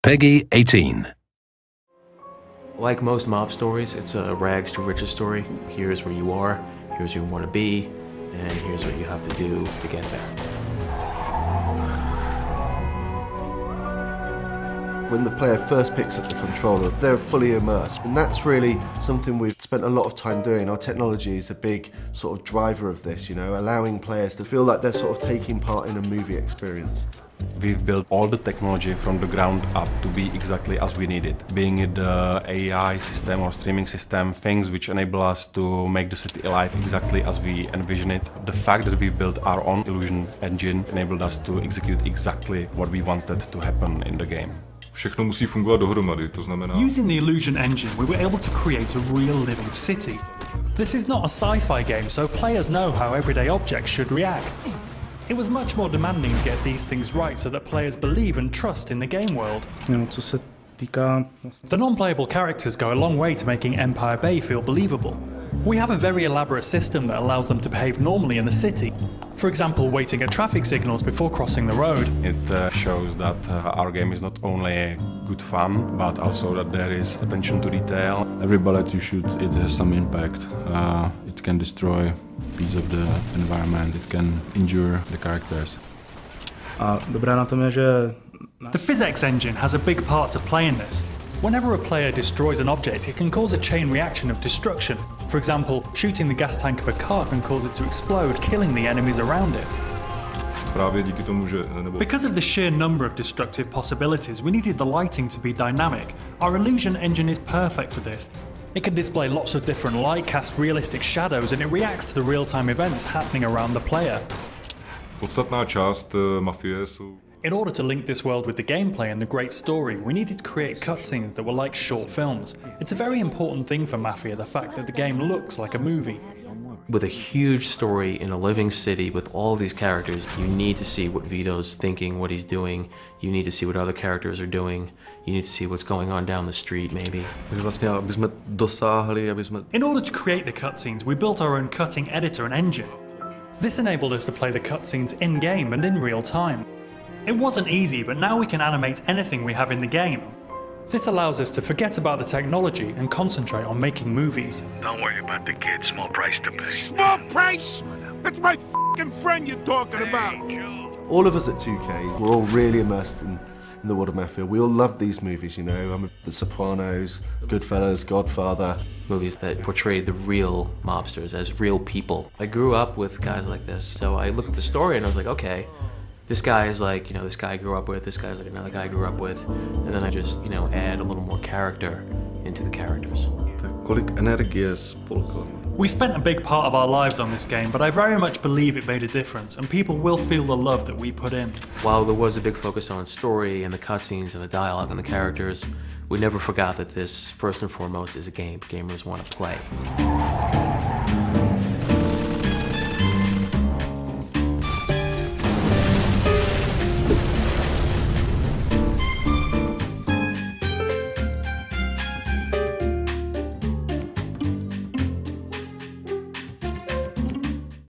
Peggy 18. Like most mob stories, it's a rags to riches story. Here's where you are, here's where you want to be, and here's what you have to do to get there. When the player first picks up the controller, they're fully immersed. And that's really something we've spent a lot of time doing. Our technology is a big sort of driver of this, you know, allowing players to feel like they're sort of taking part in a movie experience. We've built all the technology from the ground up to be exactly as we need it. Being it the AI system or streaming system, things which enable us to make the city alive exactly as we envision it. The fact that we built our own illusion engine enabled us to execute exactly what we wanted to happen in the game. Všechno musí fungovat dohromady, to znamená... Using the illusion engine, we were able to create a real living city. This is not a sci-fi game, so players know how everyday objects should react. It was much more demanding to get these things right so that players believe and trust in the game world. The non-playable characters go a long way to making Empire Bay feel believable. We have a very elaborate system that allows them to behave normally in the city. For example, waiting at traffic signals before crossing the road. It shows that our game is not only good fun, but also that there is attention to detail. Every bullet you shoot, it has some impact. It can destroy a piece of the environment, it can injure the characters. The physics engine has a big part to play in this. Whenever a player destroys an object, it can cause a chain reaction of destruction. For example, shooting the gas tank of a car can cause it to explode, killing the enemies around it. Because of the sheer number of destructive possibilities, we needed the lighting to be dynamic. Our illusion engine is perfect for this. It can display lots of different light, cast realistic shadows, and it reacts to the real-time events happening around the player. Podstatná část Mafie jsou... In order to link this world with the gameplay and the great story, we needed to create cutscenes that were like short films. It's a very important thing for Mafia, the fact that the game looks like a movie. With a huge story in a living city with all these characters, you need to see what Vito's thinking, what he's doing. You need to see what other characters are doing. You need to see what's going on down the street, maybe. In order to create the cutscenes, we built our own cutting editor and engine. This enabled us to play the cutscenes in-game and in real time. It wasn't easy, but now we can animate anything we have in the game. This allows us to forget about the technology and concentrate on making movies. Don't worry about the kid. Small price to pay. Small price? That's my f***ing friend you're talking about. All of us at 2K, we're all really immersed in the world of Mafia. We all love these movies, you know, The Sopranos, Goodfellas, Godfather. Movies that portrayed the real mobsters as real people. I grew up with guys like this, so I look at the story and I was like, okay, this guy is like, you know, this guy I grew up with, this guy's like another guy I grew up with, and then I just, you know, add a little more character into the characters. We spent a big part of our lives on this game, but I very much believe it made a difference, and people will feel the love that we put in. While there was a big focus on story and the cutscenes and the dialogue and the characters, we never forgot that this, first and foremost, is a game gamers want to play.